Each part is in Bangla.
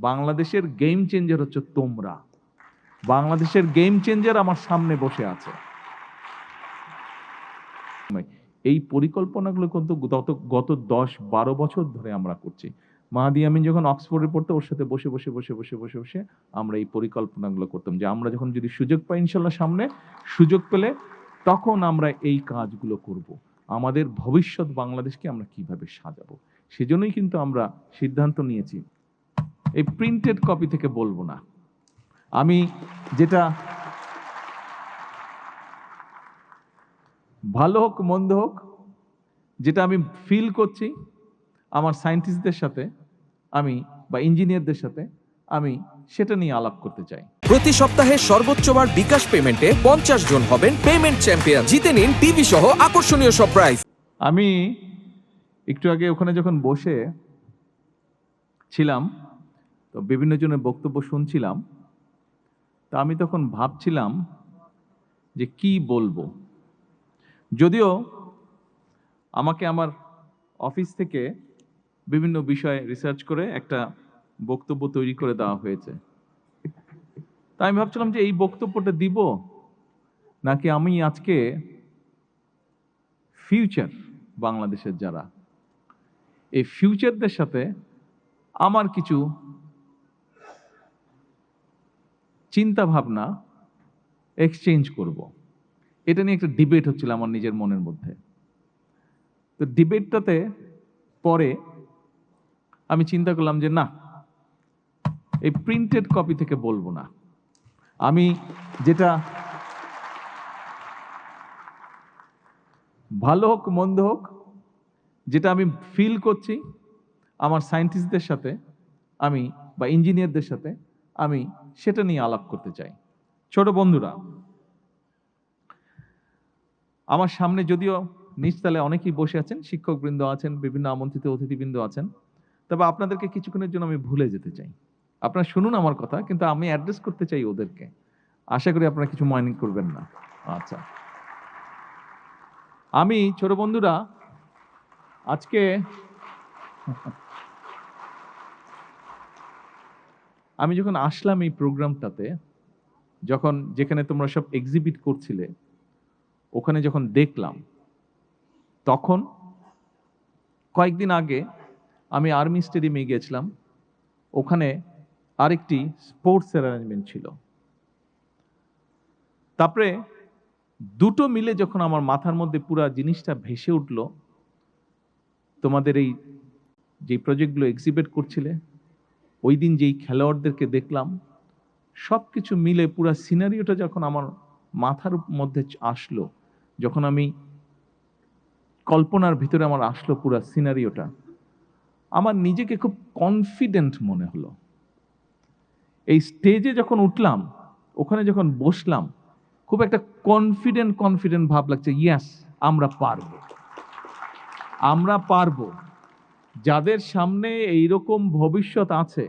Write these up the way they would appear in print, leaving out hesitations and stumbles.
বাংলাদেশের গেম চেঞ্জার হচ্ছে তোমরা। বাংলাদেশের গেম চেঞ্জার আমার সামনে বসে আছে। এই পরিকল্পনাগুলো কিন্তু গত 10-12 বছর ধরে আমরা করছি। মাহাদি আমিন যখন অক্সফোর্ডে পড়তো ওর সাথে বসে আমরা এই পরিকল্পনাগুলো করতাম যে আমরা যখন যদি সুযোগ পাই ইনশাল্লাহ সামনে সুযোগ পেলে তখন আমরা এই কাজগুলো করব। আমাদের ভবিষ্যৎ বাংলাদেশকে আমরা কিভাবে সাজাবো সেজন্যই কিন্তু আমরা সিদ্ধান্ত নিয়েছি এই প্রিন্টেড কপি থেকে বলবো না। আমি যেটা ভালো হোক মন্দ হোক যেটা আমি ফিল করছি আমার সায়েন্টিস্টদের সাথে আমি বা ইঞ্জিনিয়ারদের সাথে আমি সেটা নিয়ে আলাপ করতে চাই। প্রতি সপ্তাহে সর্বোচ্চবার বিকাশ পেমেন্টে 50 জন হবেন পেমেন্ট চ্যাম্পিয়ন। জিতে নিন টিভি সহ আকর্ষণীয় সব প্রাইজ। আমি একটু আগে ওখানে যখন বসে ছিলাম তো বিভিন্ন জনের বক্তব্য শুনছিলাম, তা আমি তখন ভাবছিলাম যে কি বলবো। যদিও আমাকে আমার অফিস থেকে বিভিন্ন বিষয়ে রিসার্চ করে একটা বক্তব্য তৈরি করে দেওয়া হয়েছে, তাই আমি ভাবছিলাম যে এই বক্তব্যটা দিব নাকি আমি আজকে ফিউচার বাংলাদেশের যারা এই ফিউচারদের সাথে আমার কিছু চিন্তা ভাবনা এক্সচেঞ্জ করব। এটা নিয়ে একটা ডিবেট হচ্ছিল আমার নিজের মনের মধ্যে। তো ডিবেটটাতে পরে আমি চিন্তা করলাম যে না, এই প্রিন্টেড কপি থেকে বলবো না। আমি যেটা ভালো হোক মন্দ হোক যেটা আমি ফিল করছি আমার সায়েন্টিস্টদের সাথে আমি বা ইঞ্জিনিয়ারদের সাথে আমি সেটা নিয়ে আলাপ করতে চাই। ছোট বন্ধুরা, আমার সামনে যদিও নিচতলায় অনেকেই বসে আছেন, শিক্ষকবৃন্দ আছেন, বিভিন্ন আমন্ত্রিত অতিথিবৃন্দ আছেন, তবে আপনাদেরকে কিছুক্ষণের জন্য আমি ভুলে যেতে চাই। আপনারা শুনুন আমার কথা, কিন্তু আমি অ্যাড্রেস করতে চাই ওদেরকে। আশা করি আপনারা কিছু মাইন্ড করবেন না। আচ্ছা, আমি ছোট বন্ধুরা আজকে আমি যখন আসলাম এই প্রোগ্রামটাতে, যখন যেখানে তোমরা সব এক্সিবিট করছিলে ওখানে যখন দেখলাম, তখন কয়েকদিন আগে আমি আর্মি স্টেডিয়ামে গিয়েছিলাম। ওখানে আরেকটি স্পোর্টসের অ্যারেঞ্জমেন্ট ছিল। তারপরে দুটো মিলে যখন আমার মাথার মধ্যে পুরো জিনিসটা ভেসে উঠল, তোমাদের এই যে প্রজেক্টগুলো এক্সিবিট করছিলে ওই দিন যেই খেলোয়াড়দেরকে দেখলাম, সব কিছু মিলে পুরো সিনারিওটা যখন আমার মাথার মধ্যে আসলো, যখন আমি কল্পনার ভিতরে আমার আসলো পুরো সিনারিওটা, আমার নিজেকে খুব কনফিডেন্ট মনে হলো। এই স্টেজে যখন উঠলাম, ওখানে যখন বসলাম, খুব একটা কনফিডেন্ট ভাব লাগছে। ইয়েস, আমরা পারবো, আমরা পারবো। যাদের সামনে এইরকম ভবিষ্যৎ আছে,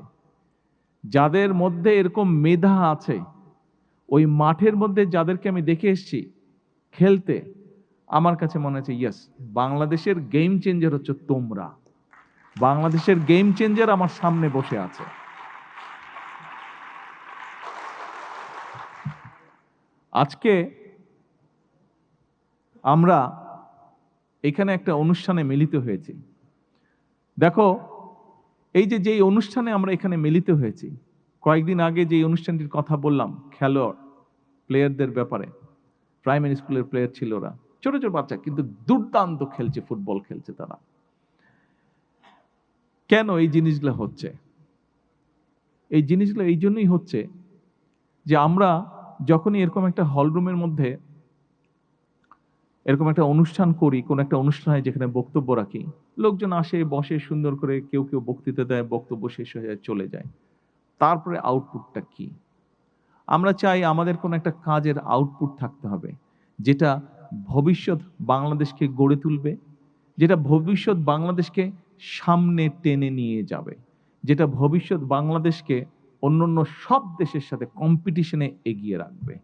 যাদের মধ্যে এরকম মেধা আছে, ওই মাঠের মধ্যে যাদেরকে আমি দেখে এসেছি খেলতে, আমার কাছে মনে হচ্ছে ইয়েস, বাংলাদেশের গেম চেঞ্জার হচ্ছে তোমরা। বাংলাদেশের গেম চেঞ্জার আমার সামনে বসে আছে। আজকে আমরা এখানে একটা অনুষ্ঠানে মিলিত হয়েছি। দেখো, এই যে অনুষ্ঠানে আমরা এখানে মিলিত হয়েছি, কয়েকদিন আগে যে অনুষ্ঠানটির কথা বললাম খেলোয়াড় প্লেয়ারদের ব্যাপারে, প্রাইমারি স্কুলের প্লেয়ার ছিল ওরা, ছোট ছোট বাচ্চা, কিন্তু দুর্দান্ত খেলছে, ফুটবল খেলছে তারা। কেন এই জিনিসগুলো হচ্ছে? এই জিনিসগুলো এই জন্যই হচ্ছে যে আমরা যখনই এরকম একটা হলরুমের মধ্যে এরকম একটা অনুষ্ঠান করি, কোন একটা অনুষ্ঠানে যেখানে বক্তব্য রাখি, লোকজন আসে বসে সুন্দর করে, কেউ কেউ বক্তৃতা দেয়, বক্তব্য শেষ হয়ে যায়, চলে যায়। তারপরে আউটপুটটা কি? আমরা চাই আমাদের কোন একটা কাজের আউটপুট থাকতে হবে, যেটা ভবিষ্যৎ বাংলাদেশকে গড়ে তুলবে, যেটা ভবিষ্যৎ বাংলাদেশকে সামনে টেনে নিয়ে যাবে, যেটা ভবিষ্যৎ বাংলাদেশকে অন্যান্য সব দেশের সাথে কম্পিটিশনে এগিয়ে রাখবে।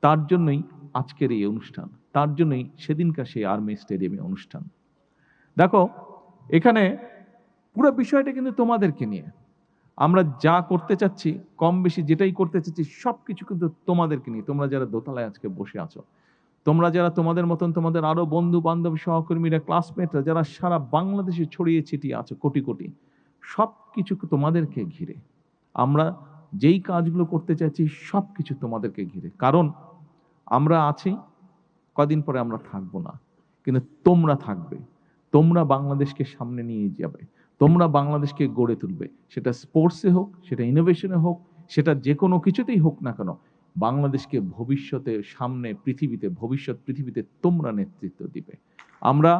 তার জন্যই আজকের এই অনুষ্ঠান, তার জন্যই সেদিনকার সেই আর্মি স্টেডিয়ামে অনুষ্ঠান। দেখো, এখানে পুরো বিষয়টা কিন্তু তোমাদেরকে নিয়ে। আমরা যা করতে চাচ্ছি, কম বেশি যেটাই করতে চাচ্ছি, সব কিছু কিন্তু তোমাদেরকে নিয়ে। তোমরা যারা দোতলায় আজকে বসে আছো, তোমরা যারা তোমাদের মতন তোমাদের আরো বন্ধু বান্ধব সহকর্মীরা ক্লাসমেটরা যারা সারা বাংলাদেশে ছড়িয়ে ছিটিয়ে আছো কোটি কোটি, সব কিছু তোমাদেরকে ঘিরে। আমরা যেই কাজগুলো করতে চাইছি সব কিছু তোমাদেরকে ঘিরে। কারণ আমরা আছি, কদিন পরে আমরা থাকবো না, কিন্তু তোমরা থাকবে। তোমরা বাংলাদেশকে সামনে নিয়ে যাবে, তোমরা বাংলাদেশকে গড়ে তুলবে। সেটা স্পোর্টসে হোক, সেটা ইনোভেশনে হোক, সেটা যে কোনো কিছুতেই হোক না কেন, বাংলাদেশকে ভবিষ্যতে সামনে পৃথিবীতে, ভবিষ্যৎ পৃথিবীতে তোমরা নেতৃত্ব দিবে। আমরা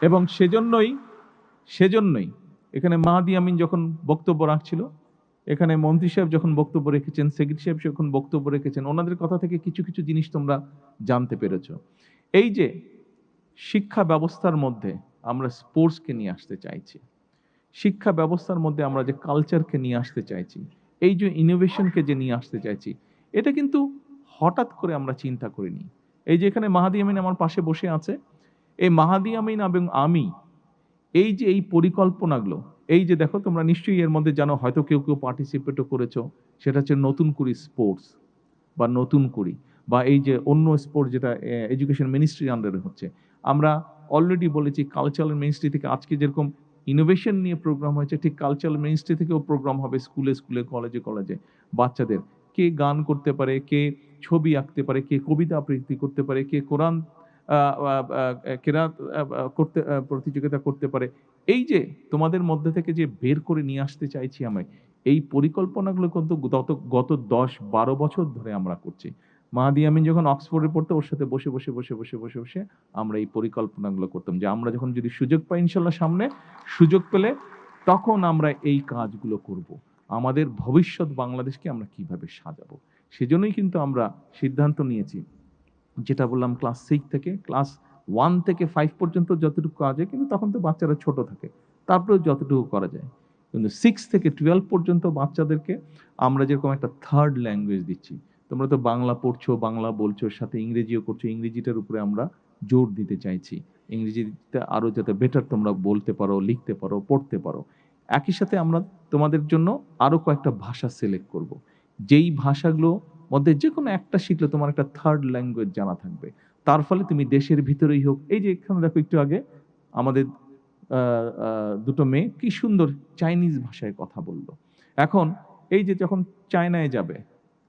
এবং সেজন্যই এখানে মাহাদি আমিন যখন বক্তব্য রাখছিল, এখানে মন্ত্রী সাহেব যখন বক্তব্য রেখেছেন, সেক্রেটারি সাহেব যখন বক্তব্য রেখেছেন, ওনাদের কথা থেকে কিছু কিছু জিনিস তোমরা জানতে পেরেছো। এই যে শিক্ষা ব্যবস্থার মধ্যে আমরা স্পোর্টসকে নিয়ে আসতে চাইছি, শিক্ষা ব্যবস্থার মধ্যে আমরা যে কালচারকে নিয়ে আসতে চাইছি, এই যে ইনোভেশনকে যে নিয়ে আসতে চাইছি, এটা কিন্তু হঠাৎ করে আমরা চিন্তা করিনি। এই যে এখানে মাহাদি আমিন আমার পাশে বসে আছে, এই মাহাদি আমিন এবং আমি এই যে এই পরিকল্পনাগুলো, এই যে দেখো তোমরা নিশ্চয়ই এর মধ্যে জানো, হয়তো কেউ কেউ পার্টিসিপেটও করেছো, সেটা হচ্ছে নতুন করি স্পোর্টস বা নতুন করি, বা এই যে অন্য স্পোর্ট যেটা এডুকেশন মিনিস্ট্রির আন্ডারে হচ্ছে। আমরা অলরেডি বলেছি কালচারাল মিনিস্ট্রি থেকে আজকে যেরকম ইনোভেশন নিয়ে প্রোগ্রাম হয়েছে, ঠিক কালচারাল মিনিস্ট্রি থেকেও প্রোগ্রাম হবে স্কুলে স্কুলে, কলেজে কলেজে। বাচ্চাদের কে গান করতে পারে, কে ছবি আঁকতে পারে, কে কবিতা আবৃত্তি করতে পারে, কে কোরআন কেরাত করতে প্রতিযোগিতা করতে পারে। এই যে তোমাদের মধ্যে থেকে যে বের করে নিয়ে আসতে চাইছি আমি, এই পরিকল্পনাগুলো কিন্তু গত 10-12 বছর ধরে আমরা করছি। মাহাদি আমিন যখন অক্সফোর্ডে পড়তো, ওর সাথে বসে বসে বসে বসে বসে বসে আমরা এই পরিকল্পনাগুলো করতাম, যে আমরা যখন যদি সুযোগ পাই ইনশাল্লাহ সামনে, সুযোগ পেলে তখন আমরা এই কাজগুলো করব। আমাদের ভবিষ্যৎ বাংলাদেশকে আমরা কিভাবে সাজাবো, সেজন্যই কিন্তু আমরা সিদ্ধান্ত নিয়েছি, যেটা বললাম ক্লাস 6 থেকে ক্লাস 1 থেকে 5 পর্যন্ত যতটুকু কাজ হয়, কিন্তু তখন তো বাচ্চারা ছোট থাকে, তারপরে যতটুকু করা যায়। কিন্তু 6 থেকে 12 পর্যন্ত বাচ্চাদেরকে আমরা যেরকম একটা থার্ড ল্যাঙ্গুয়েজ দিচ্ছি, তোমরা তো বাংলা পড়ছো, বাংলা বলছো, সাথে ইংরেজিও করছো, ইংরেজিটার উপরে আমরা জোর দিতে চাইছি। ইংরেজিতে আরো যাতে বেটার তোমরা বলতে পারো, লিখতে পারো, পড়তে পারো। একই সাথে আমরা তোমাদের জন্য আরো কয়েকটা ভাষা সিলেক্ট করব, যেই ভাষাগুলো মধ্যে যে কোনো একটা শিখলে তোমার একটা থার্ড ল্যাঙ্গুয়েজ জানা থাকবে। তার ফলে তুমি দেশের ভিতরেই হোক, এই যে এখানে দেখো একটু আগে আমাদের দুটো মেয়ে কি সুন্দর চাইনিজ ভাষায় কথা বললো। এখন এই যে যখন চায়নায় যাবে,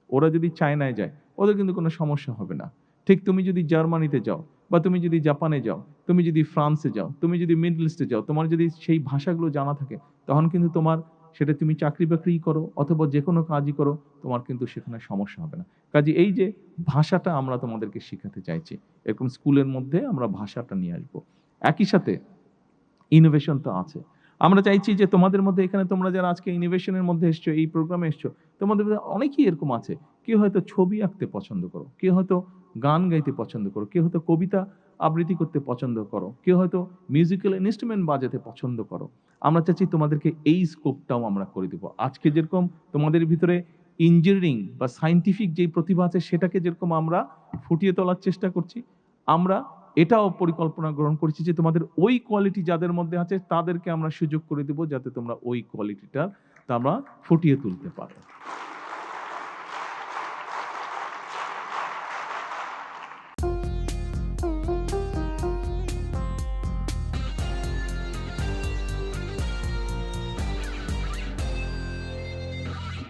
ওরা যদি চায়নায় যায়, ওদের কিন্তু কোনো সমস্যা হবে না। ঠিক তুমি যদি জার্মানিতে যাও, বা তুমি যদি জাপানে যাও, তুমি যদি ফ্রান্সে যাও, তুমি যদি মিডল ইস্টে যাও, তোমার যদি সেই ভাষাগুলো জানা থাকে, তখন কিন্তু তোমার, সেটা তুমি চাকরি বাকরি করো অথবা যে কোনো কাজই করো, তোমার কিন্তু সেখানে সমস্যা হবে না। কাজে এই যে ভাষাটা আমরা তোমাদেরকে শেখাতে চাইছি, এরকম স্কুলের মধ্যে আমরা ভাষাটা নিয়ে আসবো। একই সাথে ইনোভেশন তো আছে। আমরা চাইছি যে তোমাদের মধ্যে, এখানে তোমরা যারা আজকে ইনোভেশনের মধ্যে এসছো, এই প্রোগ্রামে এসছো, তোমাদের মধ্যে অনেকেই এরকম আছে, কেউ হয়তো ছবি আঁকতে পছন্দ করো, কেউ হয়তো গান গাইতে পছন্দ করো, কেউ হয়তো কবিতা আবৃত্তি করতে পছন্দ করো, কেউ হয়তো মিউজিক্যাল ইনস্ট্রুমেন্ট বাজাতে পছন্দ করো। আমরা চাচ্ছি তোমাদেরকে এই স্কোপটাও আমরা করে দিব। আজকে যেরকম তোমাদের ভিতরে ইঞ্জিনিয়ারিং বা সায়েন্টিফিক যেই প্রতিভা আছে, সেটাকে যেরকম আমরা ফুটিয়ে তোলার চেষ্টা করছি, আমরা এটাও পরিকল্পনা গ্রহণ করেছি যে তোমাদের ওই কোয়ালিটি যাদের মধ্যে আছে, তাদেরকে আমরা সুযোগ করে দেব, যাতে তোমরা ওই কোয়ালিটিটা তোমরা ফুটিয়ে তুলতে পারো।